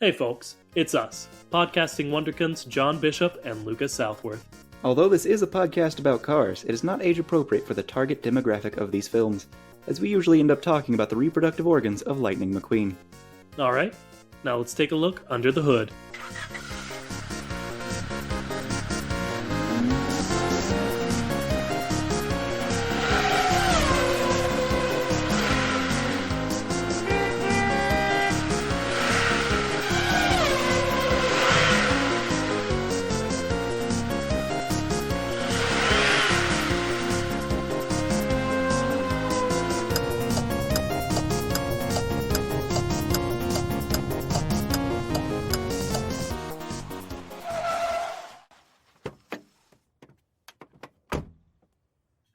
Hey folks, it's us, podcasting wonderkins John Bishop and Lucas Southworth. Although this is a podcast about cars, it is not age appropriate for the target demographic of these films, as we usually end up talking about the reproductive organs of Lightning McQueen. Alright, now let's take a look under the hood.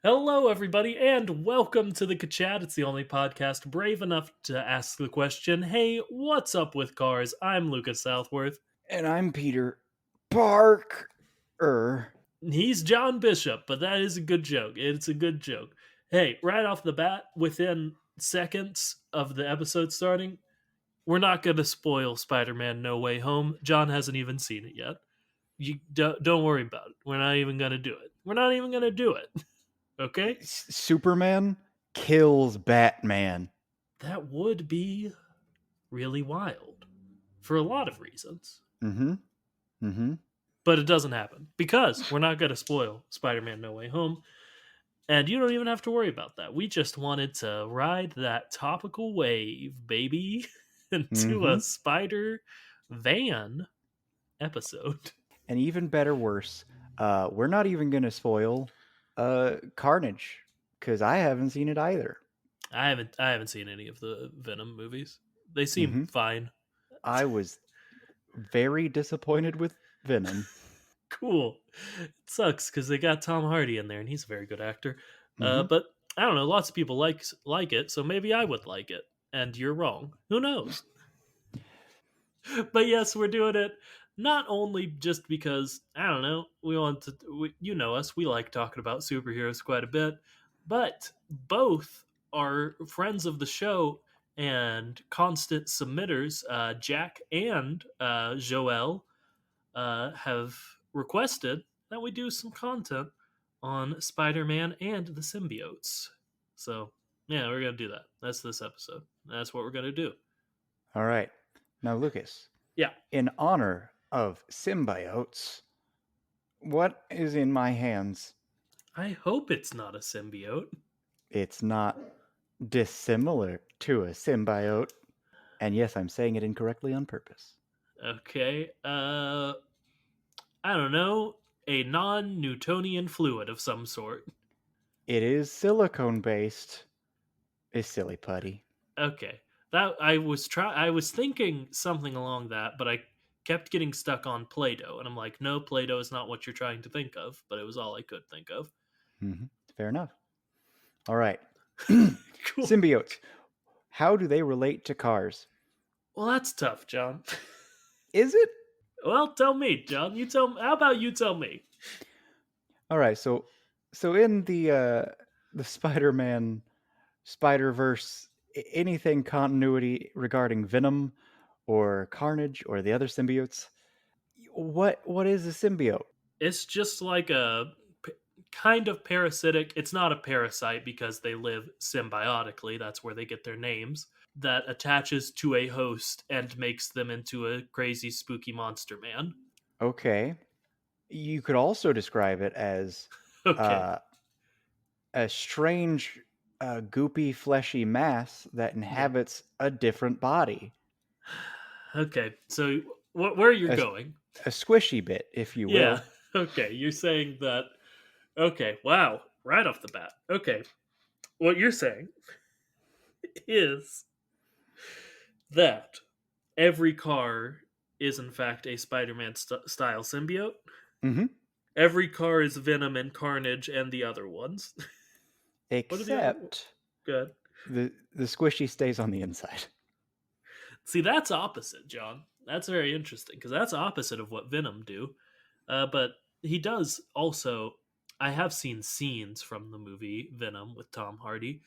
Hello everybody, and welcome to the Chat. It's the only podcast brave enough to ask the question, hey, what's up with cars? I'm Lucas Southworth. And I'm Peter Parker. He's John Bishop, but that is a good joke. It's a good joke. Hey, right off the bat, within seconds of the episode starting, we're not going to spoil Spider-Man No Way Home. John hasn't even seen it yet. You don't worry about it. We're not even going to do it. We're not even going to do it. Okay? Superman kills Batman. That would be really wild for a lot of reasons. But it doesn't happen because we're not going to spoil Spider-Man No Way Home. And you don't even have to worry about that. We just wanted to ride that topical wave, baby, into a Spider Van episode. And even better, worse, we're not even going to spoil Carnage, because I haven't seen it either. I haven't seen any of the Venom movies. They seem fine. I was very disappointed with Venom. Cool. It sucks because they got Tom Hardy in there, and he's a very good actor. But I don't know. Lots of people like it, so maybe I would like it. And you're wrong. Who knows? But yes, we're doing it not only just because, I don't know, you know us, we like talking about superheroes quite a bit, but both are friends of the show and constant submitters. Jack and Joelle have requested that we do some content on Spider-Man and the symbiotes. So, yeah, we're going to do that. That's this episode. That's what we're going to do. All right. Now, Lucas. Yeah. In honor of symbiotes, what is in my hands? I hope it's not a symbiote. It's not dissimilar to a symbiote. And yes, I'm saying it incorrectly on purpose. Okay. I don't know. A non-Newtonian fluid of some sort. It is silicone-based. It's silly putty. Okay. That I was thinking something along that, but I kept getting stuck on Play-Doh, and I'm like, no, Play-Doh is not what you're trying to think of, but it was all I could think of. Fair enough. All right. Cool. Symbiotes. How do they relate to cars? Well, that's tough, John. Is it? Well, tell me, John. You tell me. How about you tell me? All right. So in the Spider-Man Spider-Verse, anything continuity regarding Venom or Carnage or the other symbiotes, what is a symbiote? It's just like a kind of parasitic. It's not a parasite because they live symbiotically. That's where they get their names. That attaches to a host and makes them into a crazy, spooky monster man. Okay. You could also describe it as a strange, goopy, fleshy mass that inhabits a different body. Okay, so where you're going? A squishy bit, if you will. Yeah, okay, you're saying that... Okay, wow, right off the bat. Okay, what you're saying is that every car is in fact a Spider-Man style symbiote. Every car is Venom and Carnage and the other ones. Except good. The squishy stays on the inside. See, that's opposite, John. That's very interesting because that's opposite of what Venom do. But he does also... I have seen scenes from the movie Venom with Tom Hardy,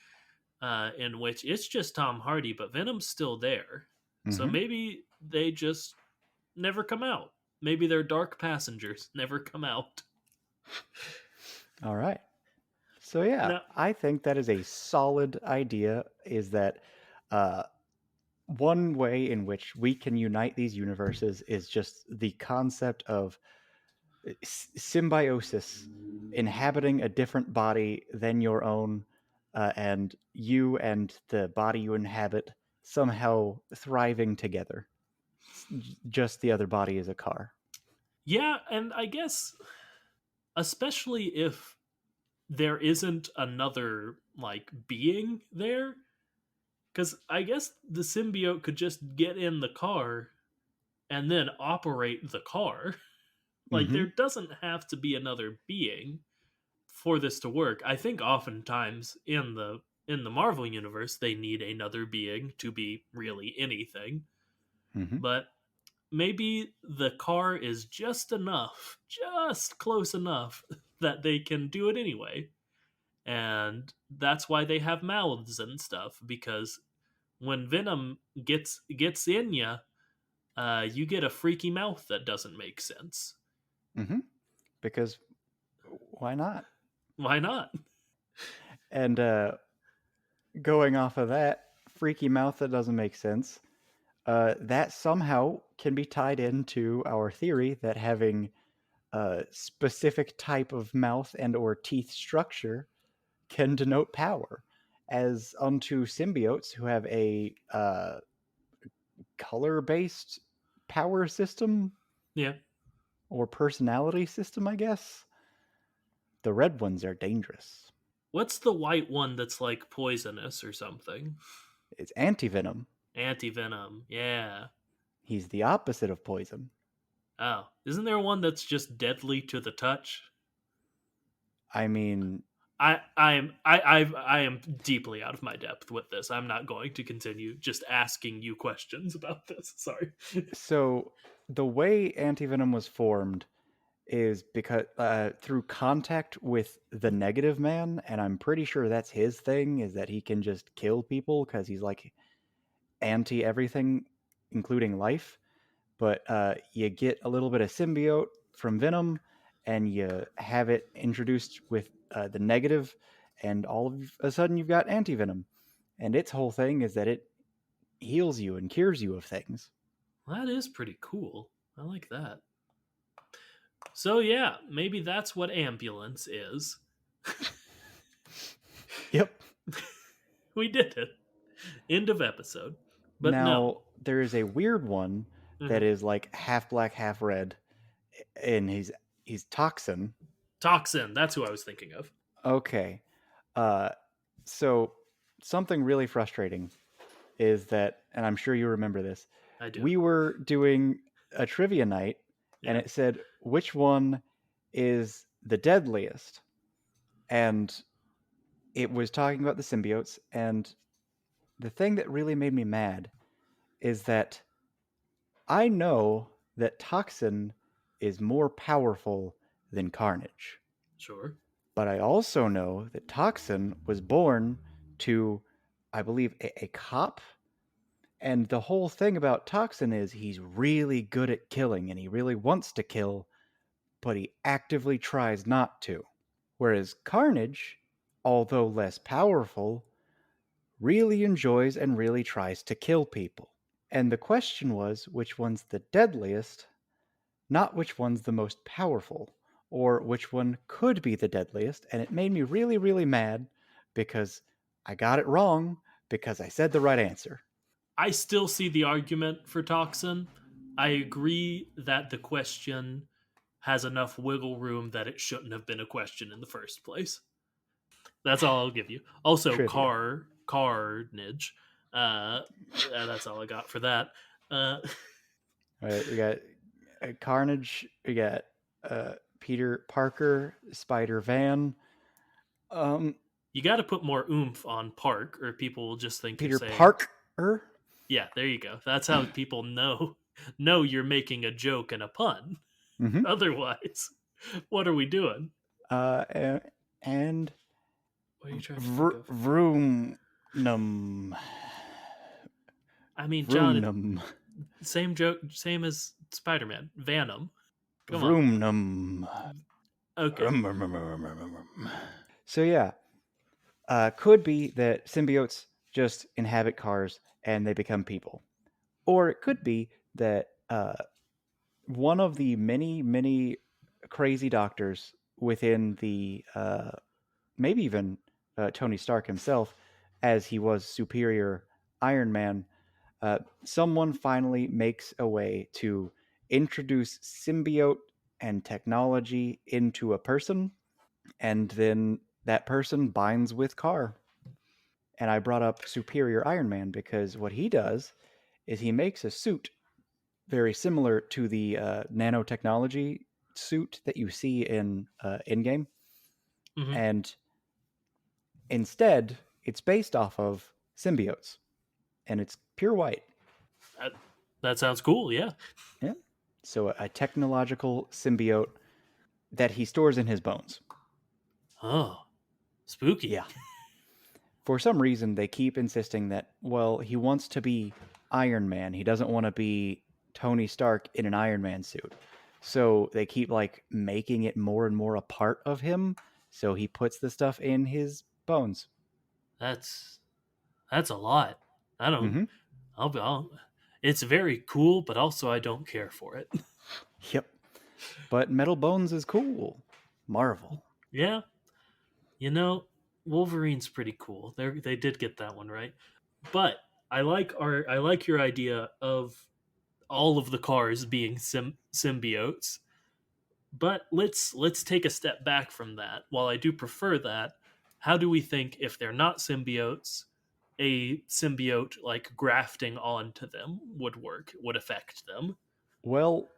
in which it's just Tom Hardy, but Venom's still there. So Mm-hmm. maybe they just never come out. Maybe they're dark passengers, never come out. All right. So yeah, Now, I think that is a solid idea. Is that uh, one way in which we can unite these universes is just the concept of symbiosis, inhabiting a different body than your own, and you and the body you inhabit somehow thriving together. Just the other body is a car. yeah, and I guess especially if there isn't another like being there, because I guess the symbiote could just get in the car and then operate the car. Like Mm-hmm. there doesn't have to be another being for this to work. I think oftentimes in the Marvel universe they need another being to be really anything. Mm-hmm. But maybe the car is just enough, just close enough that they can do it anyway. And that's why they have mouths and stuff, because when Venom gets in you, you get a freaky mouth that doesn't make sense. Mm-hmm. Because why not? Why not? And going off of that freaky mouth that doesn't make sense, that somehow can be tied into our theory that having a specific type of mouth and or teeth structure can denote power, as unto symbiotes who have a color-based power system Yeah. or personality system, I guess. The red ones are dangerous. What's the white one that's like poisonous or something? It's anti-venom. Anti-Venom. Yeah. He's the opposite of poison. Oh, isn't there one that's just deadly to the touch? I mean, I am deeply out of my depth with this. I'm not going to continue just asking you questions about this. Sorry. so the way anti-venom was formed is because through contact with the negative man, and I'm pretty sure that's his thing, is that he can just kill people because he's like anti everything, including life. But you get a little bit of symbiote from Venom, and you have it introduced with the negative, and all of a sudden you've got anti Venom. And its whole thing is that it heals you and cures you of things. That is pretty cool. I like that. So yeah, maybe that's what ambulance is. Yep. We did it. End of episode. But no. Now there is a weird one that Mhm. is like half black, half red, and he's toxin. Toxin. That's who I was thinking of. Okay, uh, so something really frustrating is that, and I'm sure you remember this. I do. We were doing a trivia night, and Yeah. it said which one is the deadliest, and it was talking about the symbiotes. And the thing that really made me mad is that I know that Toxin is more powerful than Carnage. Sure. But I also know that Toxin was born to, I believe, a cop. And the whole thing about Toxin is he's really good at killing and he really wants to kill, but he actively tries not to. Whereas Carnage, although less powerful, really enjoys and really tries to kill people. And the question was which one's the deadliest, not which one's the most powerful, or which one could be the deadliest. And it made me really, really mad because I got it wrong because I said the right answer. I still see the argument for Toxin. I agree that the question has enough wiggle room that it shouldn't have been a question in the first place. That's all I'll give you. Also, Trivia. Carnage. That's all I got for that. Uh, All right, we got Carnage, we got Peter Parker, Spider Van, um, you got to put more oomph on Park, or people will just think you're Peter saying, Parker. "Yeah, there you go." That's how people know you're making a joke and a pun. Mm-hmm. Otherwise, what are we doing? Uh, and What are you trying to think of? Vroomnum. I mean, John, Vroomnum. same joke, same as Spider-Man, Venom. Come on. Vroomnum. Okay. So yeah, could be that symbiotes just inhabit cars and they become people, or it could be that one of the many crazy doctors within the maybe even Tony Stark himself, as he was superior Iron Man, someone finally makes a way to introduce symbiote and technology into a person, and then that person binds with Carr. And I brought up Superior Iron Man because what he does is he makes a suit very similar to the nanotechnology suit that you see in in-game, Hmm. and instead it's based off of symbiotes, and it's pure white. That, that sounds cool. Yeah. Yeah. So a technological symbiote that he stores in his bones. Oh, spooky. Yeah. For some reason, they keep insisting that, well, he wants to be Iron Man. He doesn't want to be Tony Stark in an Iron Man suit. So they keep like making it more and more a part of him. So he puts the stuff in his bones. That's that's a lot. I don't. Mm-hmm. I'll. It's very cool, but also I don't care for it. Yep. But Metal Bones is cool. Marvel. Yeah. You know, Wolverine's pretty cool. They did get that one right. But I like your idea of all of the cars being symbiotes. But let's take a step back from that. While I do prefer that, how do we think if they're not symbiotes, a symbiote like grafting onto them would work, would affect them? Well,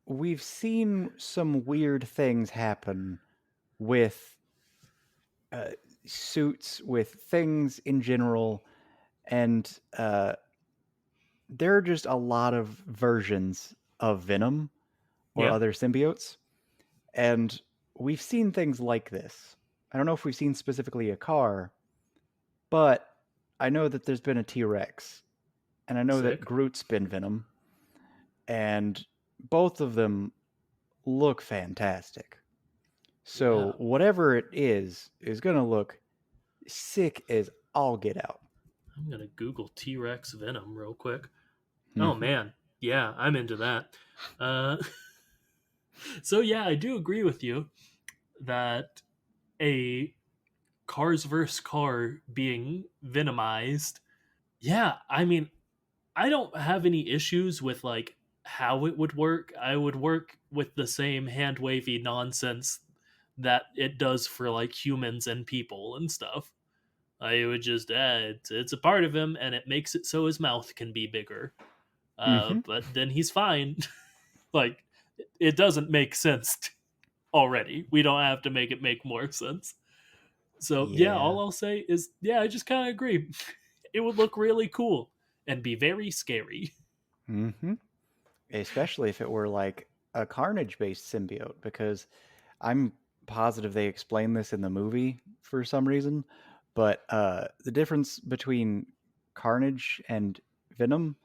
we've seen some weird things happen with uh, suits, with things in general, and there are just a lot of versions of Venom or Yeah, other symbiotes, and we've seen things like this. I don't know if we've seen specifically a car, but I know that there's been a T Rex, and I know that sick. Groot's been Venom, and both of them look fantastic. So Yeah, whatever it is going to look sick as all get out. I'm gonna Google T Rex Venom real quick. Oh Mm-hmm. man, yeah, I'm into that. Uh, so yeah, I do agree with you that a Carsverse car being venomized. Yeah, I mean, I don't have any issues with like how it would work. I would work with the same hand wavy nonsense that it does for like humans and people and stuff. I would just it's a part of him and it makes it so his mouth can be bigger. Mm-hmm. But then he's fine. Like it doesn't make sense already. We don't have to make it make more sense. So yeah, all Yeah. I'll say is yeah, I just kind of agree. It would look really cool and be very scary. Mm-hmm. Especially if it were like a Carnage based symbiote, because I'm positive they explain this in the movie for some reason. But the difference between Carnage and Venom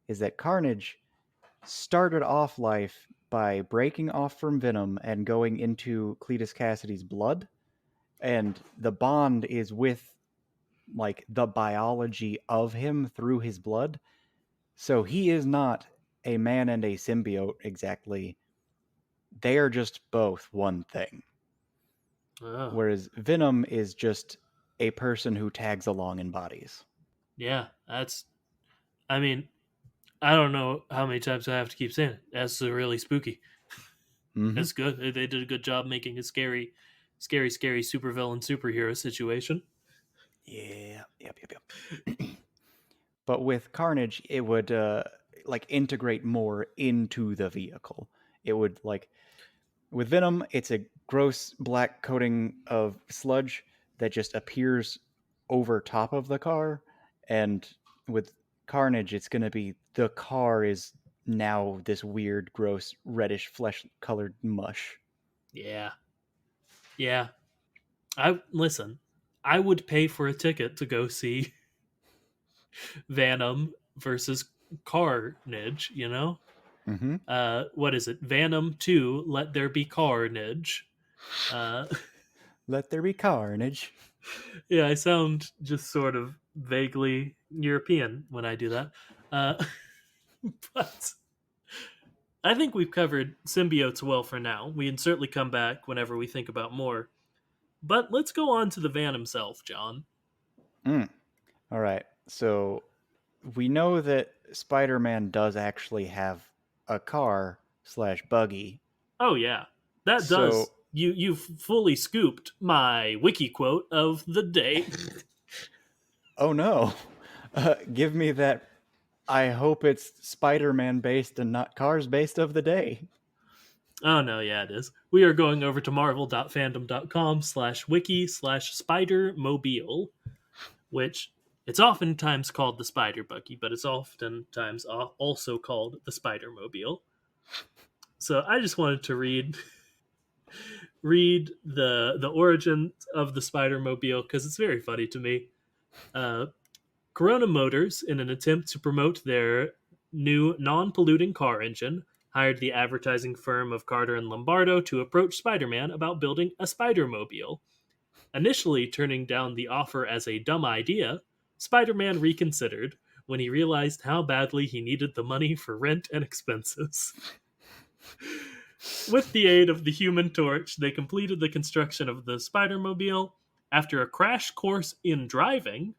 is that Carnage started off life by breaking off from Venom and going into Cletus Cassidy's blood, and the bond is with like the biology of him through his blood. So he is not a man and a symbiote exactly. They are just both one thing. Oh, Whereas Venom is just a person who tags along in bodies. yeah, that's. I mean, I don't know how many times I have to keep saying it. That's really spooky. Mm-hmm. It's good. They did a good job making a scary supervillain superhero situation. Yeah. Yep. But with Carnage, it would like integrate more into the vehicle. It would like with Venom, it's a gross black coating of sludge that just appears over top of the car, and with Carnage, it's going to be the car is now this weird, gross, reddish, flesh-colored mush. Yeah, yeah. I listen. I would pay for a ticket to go see Venom versus Carnage. You know, Mm-hmm. what is it? Venom 2, Let There Be Carnage. Uh, Let there be carnage. yeah, I sound just sort of vaguely European when I do that. Uh, but I think we've covered symbiotes well for now. We can certainly come back whenever we think about more. But let's go on to the van himself, John. Mm. All right. So we know that Spider-Man does actually have a car slash buggy. Oh yeah, that does. So, You've fully scooped my wiki quote of the day. oh no, give me that. I hope it's Spider-Man based and not Cars based of the day. Oh no, yeah, it is. We are going over to marvel.fandom.com/wiki/Spidermobile, which it's oftentimes called the Spider Buggy, but it's oftentimes also called the Spidermobile. So I just wanted to read the origin of the Spidermobile because it's very funny to me. Uh, Corona Motors, in an attempt to promote their new non-polluting car engine, hired the advertising firm of Carter and Lombardo to approach Spider-Man about building a Spidermobile. Initially turning down the offer as a dumb idea, Spider-Man reconsidered when he realized how badly he needed the money for rent and expenses. With the aid of the Human Torch, they completed the construction of the Spidermobile. After a crash course in driving,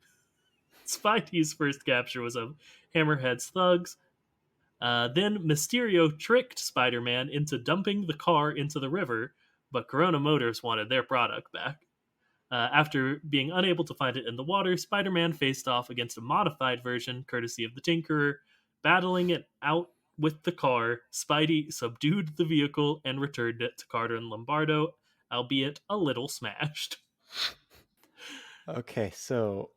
Spidey's first capture was of Hammerhead's thugs. Then Mysterio tricked Spider Man into dumping the car into the river, but Corona Motors wanted their product back. After being unable to find it in the water, Spider Man faced off against a modified version, courtesy of the Tinkerer. Battling it out with the car, Spidey subdued the vehicle and returned it to Carter and Lombardo, albeit a little smashed. Okay, so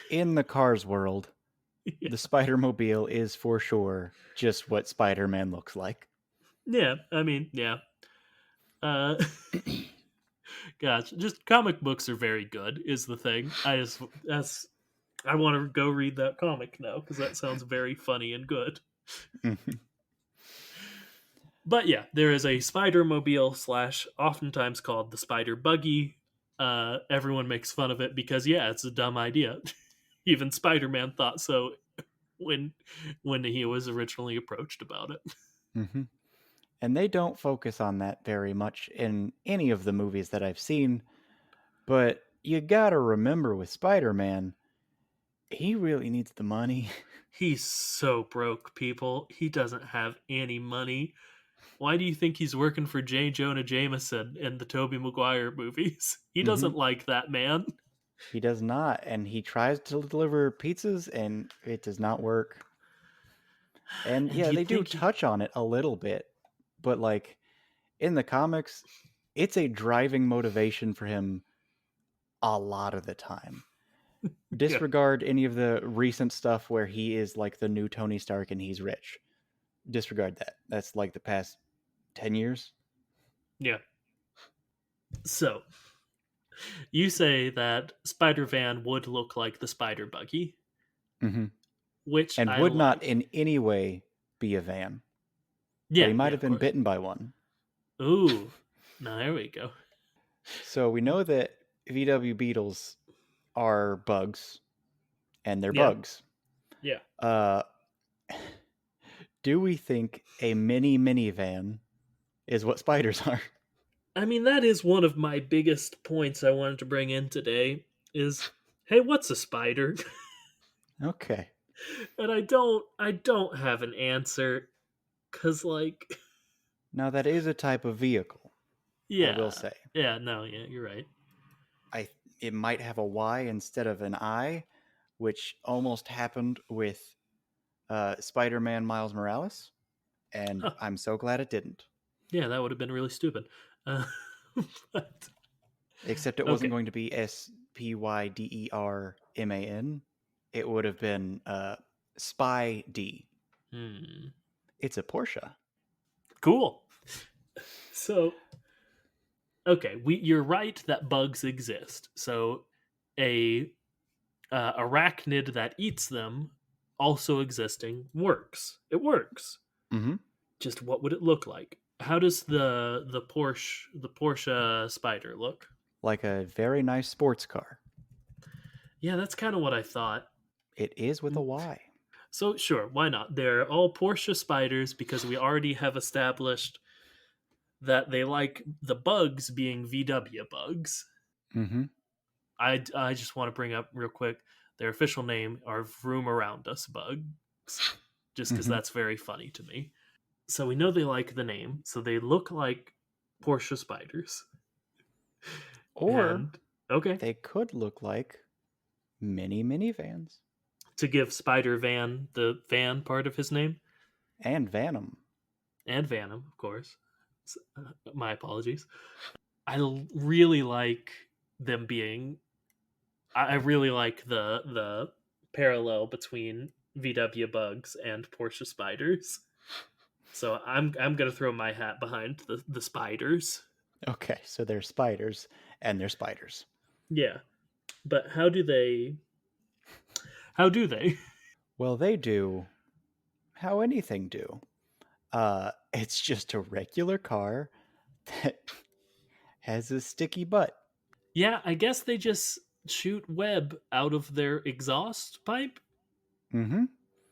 in the Cars world, yeah. the Spider-Mobile is for sure just what Spider-Man looks like. Yeah, I mean, yeah. Uh, gosh, just comic books are very good. Is the thing. I want to go read that comic now because that sounds very funny and good. Mhm. But yeah, there is a spider mobile slash, oftentimes called the spider buggy. Everyone makes fun of it because yeah, it's a dumb idea. Even Spider Man thought so when when he was originally approached about it. Mhm. And they don't focus on that very much in any of the movies that I've seen, but you gotta remember with Spider-Man, he really needs the money. He's so broke, people. He doesn't have any money. Why do you think he's working for J. Jonah Jameson in the Tobey Maguire movies? He Hmm. doesn't like that man. He does not, and he tries to deliver pizzas, and it does not work. And And yeah, they you'd do think he. touch on it a little bit, but like in the comics, it's a driving motivation for him a lot of the time. Yeah, Disregard any of the recent stuff where he is like the new Tony Stark and he's rich. Disregard that. That's like the past 10 years. yeah. So, you say that Spider Van would look like the Spider Buggy, Hmm. which And I would not like. in any way be a van, but he Yeah, might yeah, have of been course. bitten by one. Ooh, now there we go. So we know that VW Beetles are bugs, and they're Yeah, bugs. yeah. Uh, do we think a mini minivan is what spiders are? I mean, that is one of my biggest points I wanted to bring in today is, hey, what's a spider? Okay. And I don't have an answer cuz like Now that is a type of vehicle, I will yeah. say. Yeah, no, yeah, you're right. I it might have a Y instead of an I, which almost happened with Spider-Man Miles Morales, and Huh. I'm so glad it didn't. Yeah, that would have been really stupid. Uh, but Except it wasn't okay. going to be Spiderman. It would have been Spy D. Hmm. It's a Porsche. Cool. So, okay, you're right that bugs exist. So, a arachnid that eats them also existing works. It works. Mm-hmm. Just what would it look like? How does the Porsche Spider look? Like a very nice sports car. Yeah, that's kind of what I thought. It is with a Y. So sure, why not? They're all Porsche Spiders because we already have established that they like the bugs being VW bugs. Mm-hmm. I just want to bring up real quick their official name are Vroom Around Us bugs, just because Mm-hmm. that's very funny to me. So we know they like the name, so they look like Porsche Spiders. Or And okay, they could look like mini minivans. to give Spider Van the van part of his name, And Venom. and Venom, of course. My apologies. Really like them being. I really like the parallel between VW bugs and Porsche spiders. So I'm gonna throw my hat behind the spiders. Okay, so they're spiders and they're spiders. Yeah, but how do they? How do they? Well, they do how anything do. It's just a regular car that has a sticky butt. Yeah, I guess they just shoot web out of their exhaust pipe. Mm-hmm.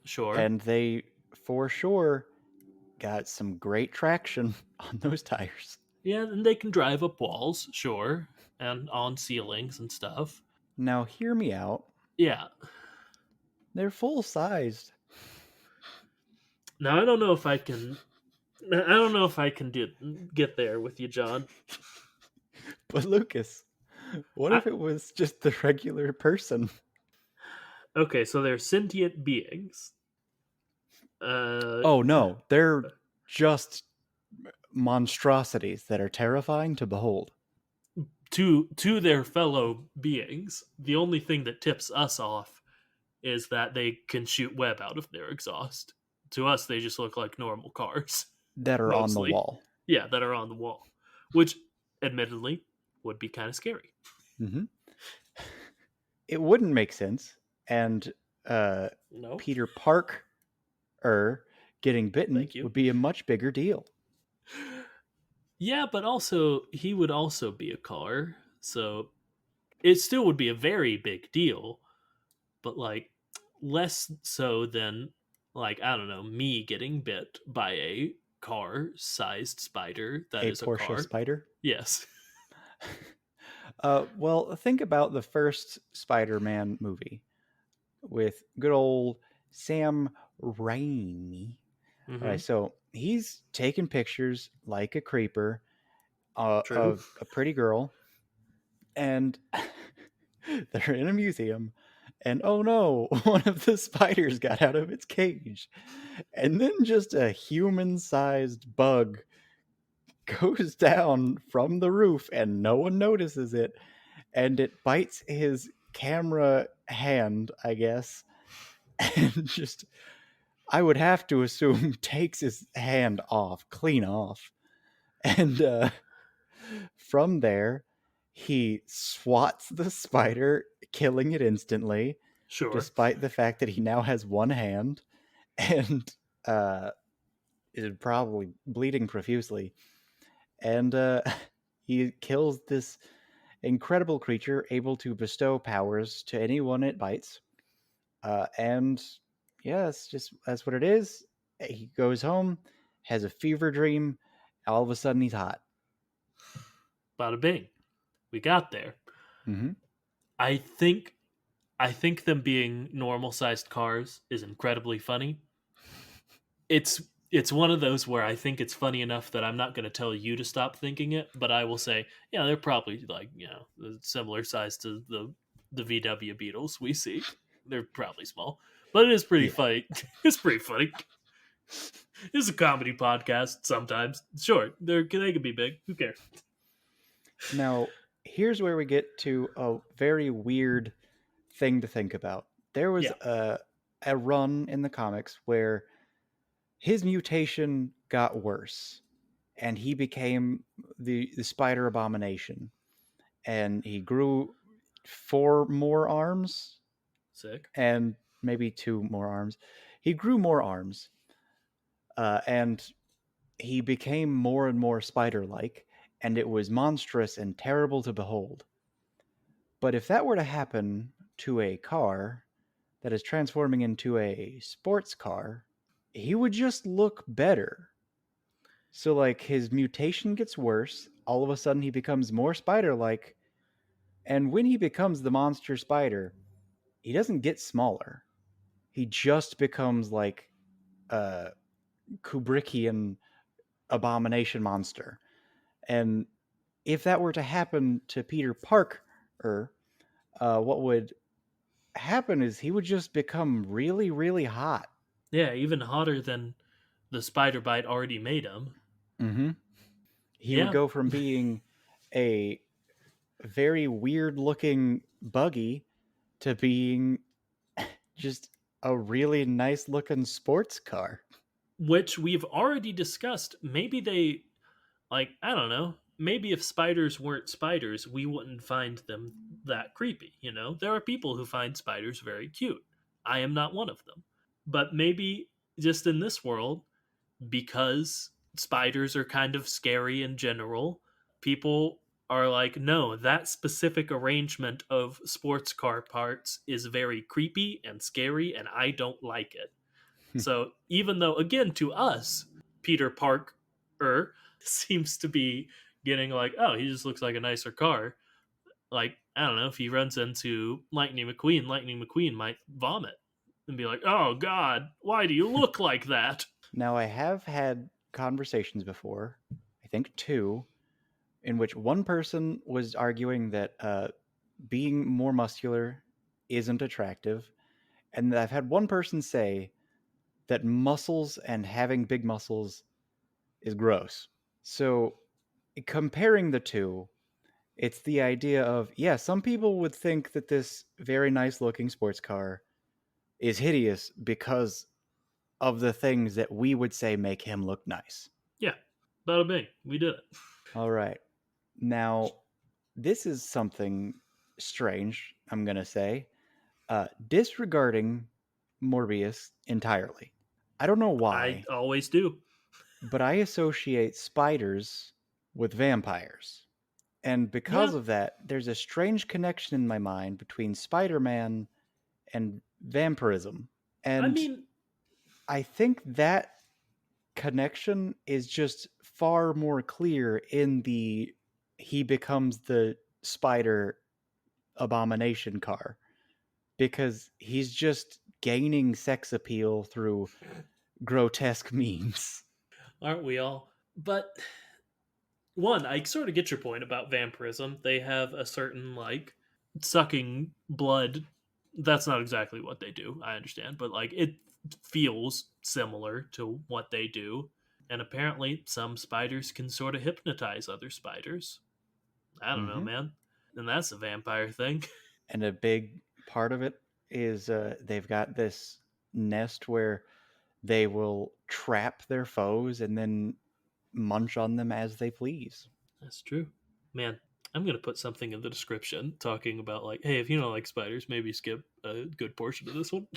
Sure. And they, for sure, got some great traction on those tires. Yeah, and they can drive up walls. Sure, and on ceilings and stuff. Now, hear me out. Yeah. They're full sized. Now I don't know if I can. I don't know if I can get there with you, John. But Lucas, what I, if it was just the regular person? okay, so they're sentient beings. Uh, Oh no, they're just monstrosities that are terrifying to behold. to their fellow beings. The only thing that tips us off is that they can shoot web out of their exhaust. To us, they just look like normal cars, That are on the mostly. wall. Yeah, that are on the wall, which, admittedly, would be kind of scary. Mm-hmm. It wouldn't make sense. And uh, No, Peter Parker getting bitten thank you. would be a much bigger deal. Yeah, but also he would also be a car, so it still would be a very big deal, but like less so than like I don't know me getting bit by a car-sized spider that A is a Porsche car. spider. Yes. Well, think about the first Spider-Man movie with good old Sam Raimi. All right, Mm-hmm. so he's taking pictures like a creeper True. of a pretty girl, and they're in a museum, and oh no, one of the spiders got out of its cage, and then just a human-sized bug goes down from the roof, and no one notices it, and it bites his camera hand, I guess, and just I would have to assume takes his hand off, clean off. And from there, he swats the spider, killing it instantly, Sure. despite the fact that he now has one hand and uh, is probably bleeding profusely. And he kills this incredible creature, able to bestow powers to anyone it bites. And yeah, that's what it is. He goes home, has a fever dream. All of a sudden, he's hot. Bada bing. We got there. Mm-hmm. I think I think them being normal sized cars is incredibly funny. It's it's one of those where I think it's funny enough that I'm not going to tell you to stop thinking it, but I will say, yeah, they're probably like similar size to the VW Beetles we see. They're probably small, but it is pretty Yeah. funny. It's pretty funny. It's a comedy podcast sometimes. Sure, they can be big. Who cares? Now, here's where we get to a very weird thing to think about. There was Yeah, a run in the comics where his mutation got worse, and he became the Spider Abomination, and he grew four more arms sick. and maybe 2 more arms. He grew more arms, and he became more and more spider like, and it was monstrous and terrible to behold. But if that were to happen to a car that is transforming into a sports car, he would just look better. So, like, his mutation gets worse. All of a sudden, he becomes more spider like. And when he becomes the monster spider, he doesn't get smaller. He just becomes like a Kubrickian abomination monster. And if that were to happen to Peter Parker, what would happen is he would just become really, really hot. Yeah, even hotter than the spider bite already made him. Mm-hmm. He would Yeah, go from being a very weird looking buggy to being just a really nice looking sports car. which we've already discussed. Maybe they, like, I don't know. Maybe if spiders weren't spiders, we wouldn't find them that creepy, you know? There are people who find spiders very cute. I am not one of them. But maybe just in this world, because spiders are kind of scary in general, people are like, no, that specific arrangement of sports car parts is very creepy and scary, and I don't like it. So even though, again, to us, Peter Parker seems to be getting like, oh, he just looks like a nicer car. Like, I don't know, if he runs into Lightning McQueen might vomit and be like, oh, God, why do you look like that? Now, I have had conversations before, I think two, in which one person was arguing that being more muscular isn't attractive. And I've had one person say that muscles and having big muscles is gross. So, comparing the two, it's the idea of, yeah, some people would think that this very nice looking sports car is hideous because of the things that we would say make him look nice. Yeah, bada bing, we did it. All right. Now, this is something strange, I'm going to say. Disregarding Morbius entirely. I don't know I why, always do. but I associate spiders with vampires. And because Yeah, of that, there's a strange connection in my mind between Spider Man and vampirism. I And mean, I think that connection is just far more clear in the he becomes the Spider Abomination car because he's just gaining sex appeal through grotesque means. aren't we all? But one, I sort of get your point about vampirism. They have a certain, like, sucking blood. That's not exactly what they do, I understand, but like it feels similar to what they do. And apparently, some spiders can sort of hypnotize other spiders. I don't know, Hmm. man. And that's a vampire thing. And a big part of it is they've got this nest where they will trap their foes and then munch on them as they please. That's true. Man, I'm going to put something in the description talking about, like, hey, if you don't like spiders, maybe skip a good portion of this one.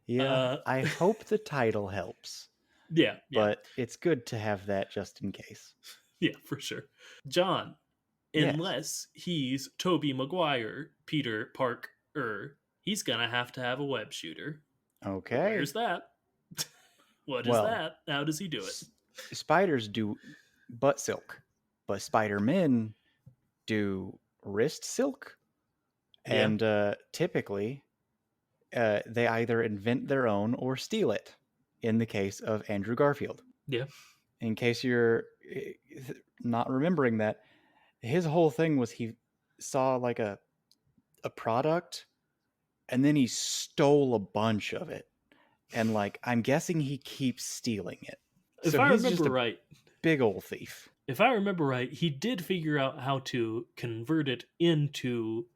Yeah, Uh, I hope the title helps, yeah, yeah, but it's good to have that just in case. yeah, for sure. John, Yes. unless he's Toby Maguire, Peter Parker, he's going to have a web shooter. Where's Okay. that? What is Well, that? How does he do it? spiders do butt silk, but spider men do wrist silk, Yeah, and typically they either invent their own or steal it. In the case of Andrew Garfield, yeah. in case you're not remembering that, his whole thing was he saw like a product and then he stole a bunch of it, and like I'm guessing he keeps stealing it. If So I he's remember just a right, big old thief. he did figure out how to convert it into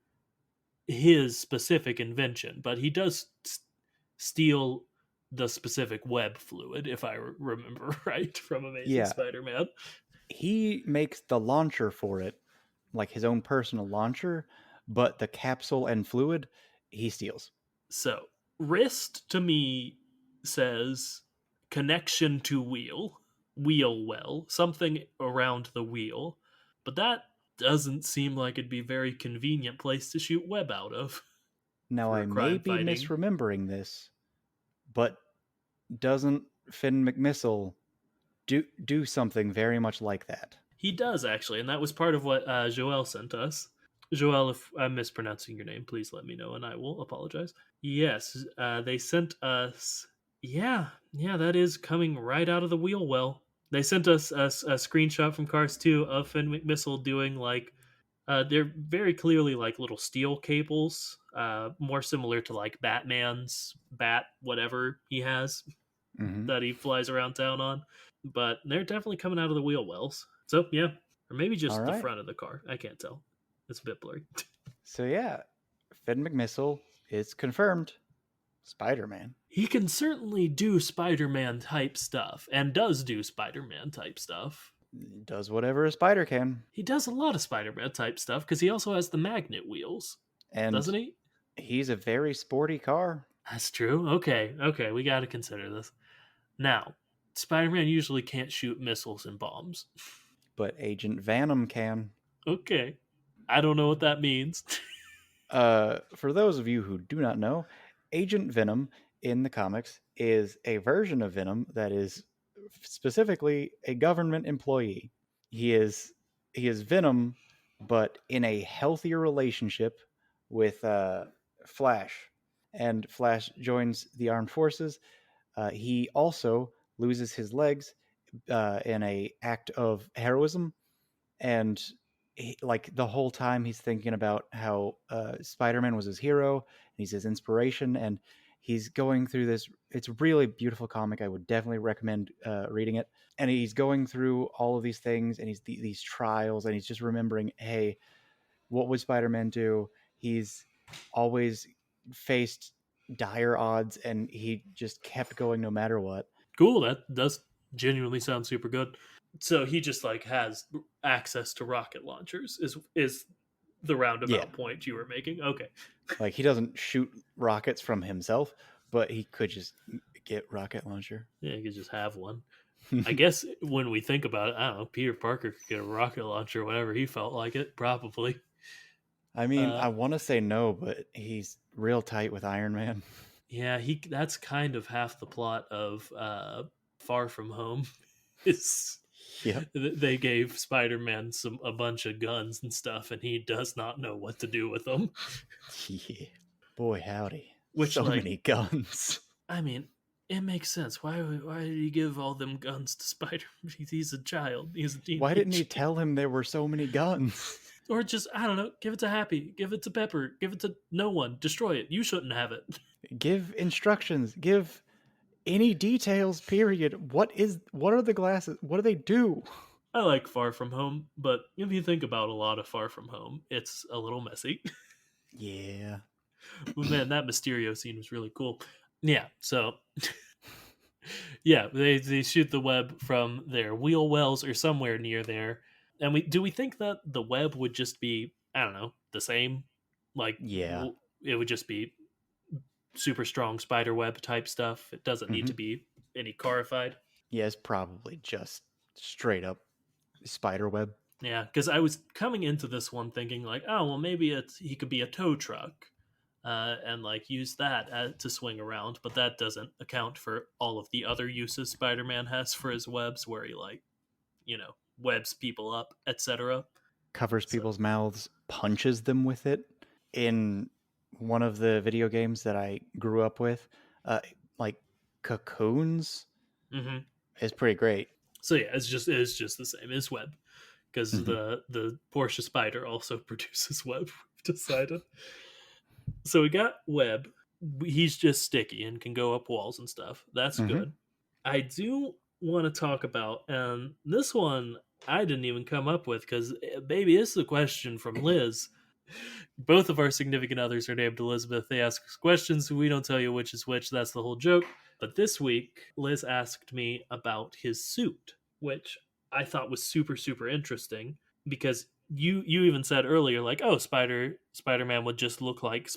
his specific invention, but he does steal the specific web fluid, if I remember right, from Amazing Yeah, Spider-Man. he makes the launcher for it, like his own personal launcher, but the capsule and fluid he steals. So, wrist to me says connection to wheel, wheel well, something around the wheel, but that doesn't seem like it'd be a very convenient place to shoot web out of Now, for I a may crime be fighting. misremembering this, but doesn't Finn McMissile do something very much like that? He does actually, and that was part of what Joel sent us. Joel, if I'm mispronouncing your name, please let me know, and I will apologize. Yes, they sent us. Yeah, yeah, that is coming right out of the wheel well. They sent us a screenshot from Cars 2 of Finn McMissile doing like they're very clearly like little steel cables, more similar to like Batman's bat, whatever he has Hmm. that he flies around town on. But they're definitely coming out of the wheel wells. So yeah, or maybe All just the right. front of the car. I can't tell. It's a bit blurry. So yeah, Finn McMissile is confirmed Spider-Man. He can certainly do Spider-Man type stuff, and does do Spider-Man type stuff. Does whatever a spider can. He does a lot of Spider-Man type stuff because he also has the magnet wheels, doesn't And he? he's a very sporty car. That's true. Okay, okay, we got to consider this. Now, Spider-Man usually can't shoot missiles and bombs. But Agent Venom can. Okay, I don't know what that means. For those of you who do not know, Agent Venom in the comics is a version of Venom that is specifically a government employee. He is he is Venom, but in a healthier relationship with Flash. And Flash joins the armed forces. He also loses his legs in a act of heroism, and like the whole time he's thinking about how Spider-Man was his hero and he's his inspiration, and he's going through this. It's a really beautiful comic. I would definitely recommend reading it. And he's going through all of these things, and these trials, and he's just remembering, hey, what would Spider-Man do? He's always faced dire odds, and he just kept going no matter what. Cool, that does genuinely sound super good. So he just like has access to rocket launchers is the Yeah, roundabout point you were making. Okay. like he doesn't shoot rockets from himself, but he could just get rocket launcher. Yeah, you could just have one. I guess when we think about it, I don't know, Peter Parker could get a rocket launcher whenever he felt like it, probably. I mean, Uh I want to say no, but he's real tight with Iron Man. yeah, he that's kind of half the plot of Far From Home. Is Yep. they gave Spider-Man a bunch of guns and stuff and he does not know what to do with them. Yeah. Boy, howdy. Which So like many guns. I mean, it makes sense. Why did he give all them guns to Spider? He's a child. He's a Why didn't he teenager. tell him there were so many guns? Or just I don't know. Give it to Happy. Give it to Pepper. Give it to no one. Destroy it. You shouldn't have it. Give instructions. Give any details, period. What are the glasses? What do they do? I like Far From Home, but if you think about a lot of Far From Home, it's a little messy. Yeah. But man, that Mysterio scene was really cool. Yeah. So yeah, they shoot the web from their wheel wells or somewhere near there. And we think that the web would just be I don't know the same, like Yeah. it would just be super strong spider web type stuff. It doesn't need Hmm. to be any carified. Yeah, it's probably just straight up spider web. Yeah, because I was coming into this one thinking like, oh well, maybe he could be a tow truck, and like use that to swing around, but that doesn't account for all of the other uses Spider-Man has for his webs, where he like webs people up, etc. Covers So, people's mouths, punches them with it. In one of the video games that I grew up with, like cocoons hmm is pretty great. so yeah, it's just the same as web because Hmm. the Porsche Spider also produces web. We've decided. So we got web. He's just sticky and can go up walls and stuff. That's Hmm. good. I do want to talk about, and this one I didn't even come up with because, baby, this is a question from Liz. Both of our significant others are named Elizabeth. They ask us questions. We don't tell you which is which. That's the whole joke. But this week, Liz asked me about his suit, which I thought was super, super interesting because you even said earlier, like, oh, Spider-Man would just look like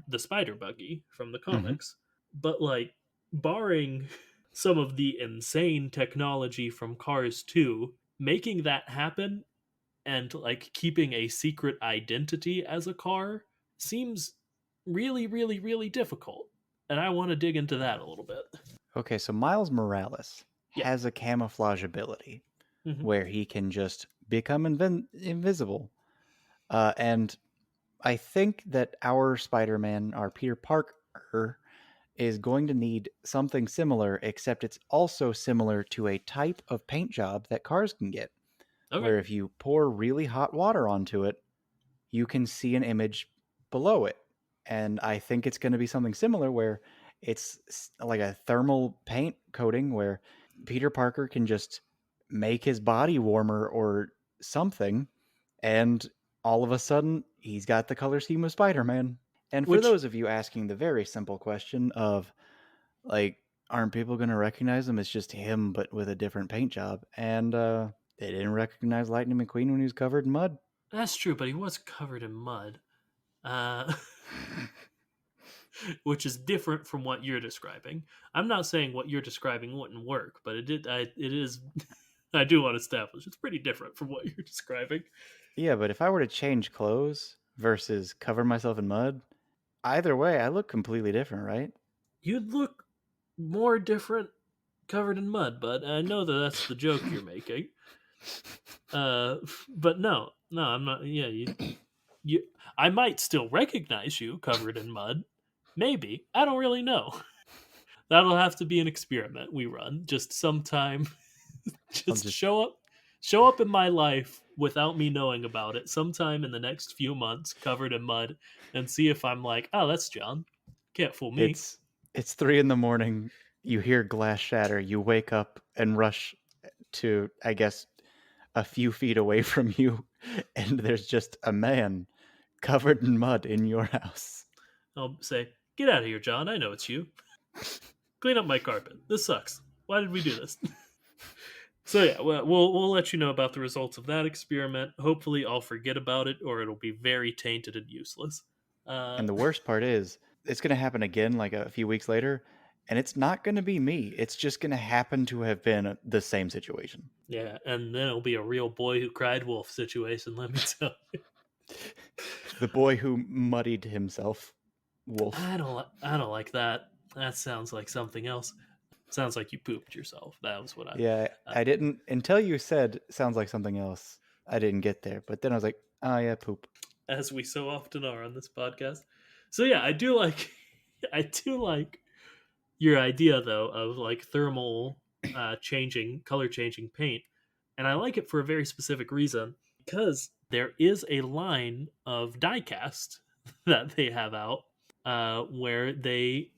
the Spider Buggy from the Hmm. comics. But like, barring some of the insane technology from Cars 2, making that happen and like keeping a secret identity as a car seems really, really, really difficult. And I want to dig into that a little bit. Okay, so Miles Morales Yeah. has a camouflage ability Hmm. where he can just become invisible. And I think that our Spider Man, our Peter Parker, is going to need something similar, except it's also similar to a type of paint job that cars can get, Okay. where if you pour really hot water onto it, you can see an image below it. And I think it's going to be something similar where it's like a thermal paint coating where Peter Parker can just make his body warmer or something, and all of a sudden he's got the color scheme of Spider-Man. And for Which those of you asking the very simple question of like, aren't people going to recognize him? It's just him, but with a different paint job. And they didn't recognize Lightning McQueen when he was covered in mud. that's true, but he was covered in mud. Uh, which is different from what you're describing. I'm not saying what you're describing wouldn't work, but it is. I do want to establish it's pretty different from what you're describing. Yeah, but if I were to change clothes versus cover myself in mud, either way, I look completely different, right? You'd look more different covered in mud, but I know that that's the joke you're making. Uh, but no, no, I'm not. Yeah, you. I might still recognize you covered in mud. Maybe I don't really know. That'll have to be an experiment we run. Just sometime I'll just just show up in my life without me knowing about it sometime in the next few months covered in mud and see if I'm like, oh, that's John. Can't fool me. it's it's 3 in the morning, you hear glass shatter, you wake up and rush to, I guess, a few feet away from you, and there's just a man covered in mud in your house. I'll say, get out of here, John. I know it's you. Clean up my carpet. This sucks. Why did we do this? So yeah, we'll let you know about the results of that experiment. Hopefully, I'll forget about it, or it'll be very tainted and useless. Uh, And the worst part is, it's going to happen again like a few weeks later, and it's not going to be me. It's just going to happen to have been the same situation. yeah, and then it'll be a real boy who cried wolf situation. Let me tell you. The boy who muddied himself, Wolf. I don't like that. That sounds like something else. Sounds like you pooped yourself. That was what I. Yeah, I didn't until you said sounds like something else. I didn't get there, but then I was like, oh yeah, poop. As we so often are on this podcast. So yeah, I do like. I do like your idea though of like thermal changing, color changing paint, and I like it for a very specific reason because there is a line of diecast that they have out where they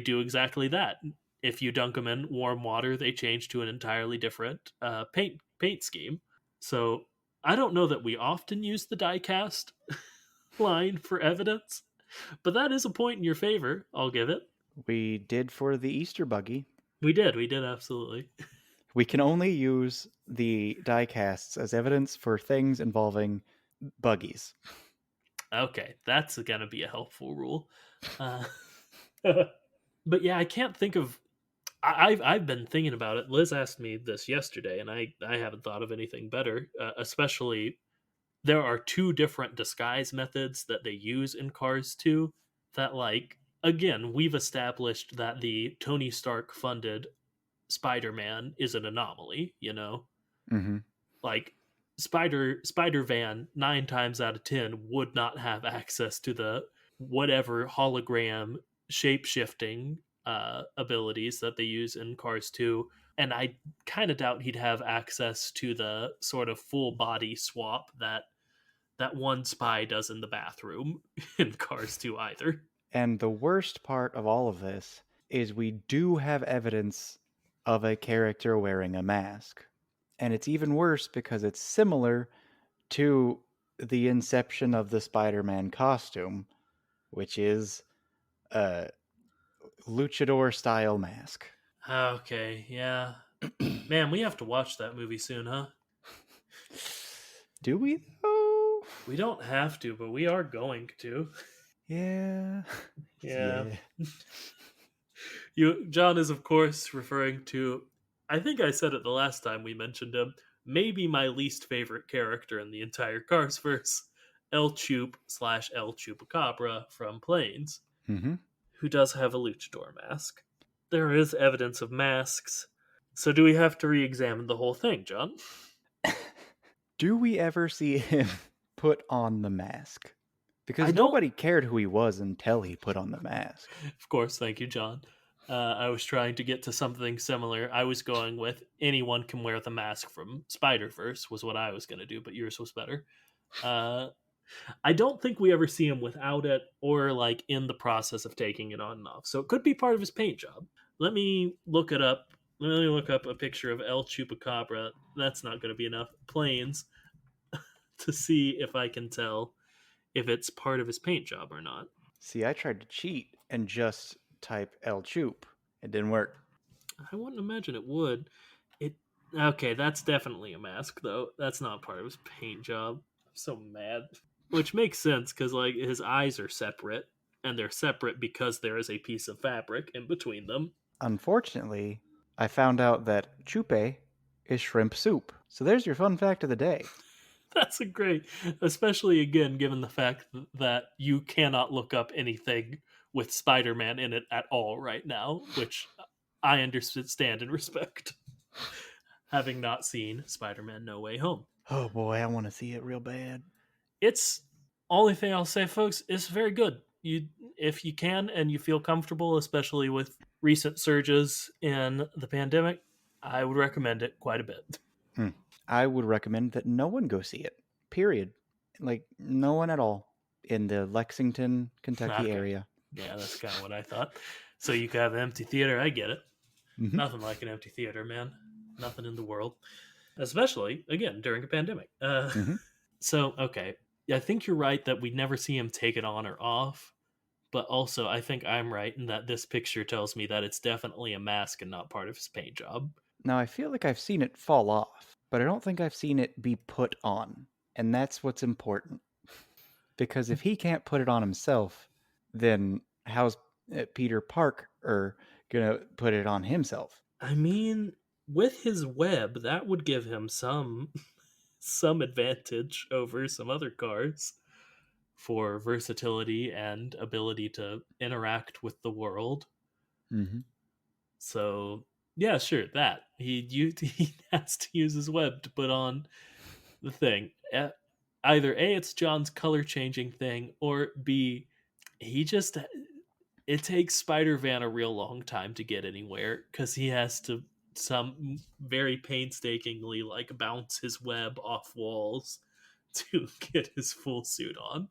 do exactly that. If you dunk them in warm water, they change to an entirely different paint scheme. So I don't know that we often use the diecast line for evidence, but that is a point in your favor. I'll give it. We did for the Easter buggy. We did absolutely. We can only use the die casts as evidence for things involving buggies. Okay, that's gonna be a helpful rule. Uh, but yeah, I can't think of. I've been thinking about it. Liz asked me this yesterday, and I haven't thought of anything better. Especially there are two different disguise methods that they use in Cars 2 that like again, we've established that the Tony Stark funded Spider-Man is an anomaly, you know? Mm-hmm. Like Spider Van 9 times out of 10 would not have access to the whatever hologram shape-shifting abilities that they use in Cars 2, and I kind of doubt he'd have access to the sort of full body swap that one spy does in the bathroom in Cars 2 either. And the worst part of all of this is we do have evidence of a character wearing a mask. And it's even worse because it's similar to the inception of the Spider Man costume, which is a luchador style mask. Okay, yeah. Man, we have to watch that movie soon, huh? Do we though? We don't have to, but we are going to. Yeah. Yeah. Yeah. John is of course referring to, I think I said it the last time we mentioned him, maybe my least favorite character in the entire Carsverse, El Chup slash El Chupacabra from Planes, Mm-hmm. who does have a luchador mask. There is evidence of masks. So do we have to re-examine the whole thing, John? Do we ever see him put on the mask? I Because don't. nobody cared who he was until he put on the mask. Of course, thank you, John. I was trying to get to something similar. I was going with anyone can wear the mask from Spider Verse was what I was going to do, but yours was better. Uh, I don't think we ever see him without it or like in the process of taking it on and off. So it could be part of his paint job. Let me look it up. Let me look up a picture of El Chupacabra. That's not going to be enough. Planes to see if I can tell if it's part of his paint job or not. See, I tried to cheat and just type El Chup. It didn't work. I wouldn't imagine it would. It okay, that's definitely a mask though. That's not part of his paint job. I'm so mad. Which makes sense because like his eyes are separate, and they're separate because there is a piece of fabric in between them. Unfortunately, I found out that chupe is shrimp soup. So there's your fun fact of the day. That's a great, especially again given the fact that you cannot look up anything with Spider-Man in it at all right now, which I understand and respect, having not seen Spider-Man No Way Home. Oh boy, I want to see it real bad. It's only thing I'll say, folks. It's very good. You, if you can and you feel comfortable, especially with recent surges in the pandemic, I would recommend it quite a bit. Mm. I would recommend that no one go see it. Period. Like no one at all in the Lexington, Kentucky Okay, area. yeah, that's kind of what I thought. So you could have an empty theater. I get it. Mm-hmm. Nothing like an empty theater, man. Nothing in the world, especially again during a pandemic. Mm-hmm. So okay, I think you're right that we never see him take it on or off. But also, I think I'm right in that this picture tells me that it's definitely a mask and not part of his paint job. Now I feel like I've seen it fall off, but I don't think I've seen it be put on, and that's what's important. Because if he can't put it on himself, then how's Peter Parker gonna put it on himself? I mean, with his web, that would give him some advantage over some other cars for versatility and ability to interact with the world. Mm-hmm. So yeah, sure, that he has to use his web to put on the thing. Either A, it's John's color changing thing, or B, he just it takes Spider Van a real long time to get anywhere because he has to some very painstakingly like bounce his web off walls to get his full suit on.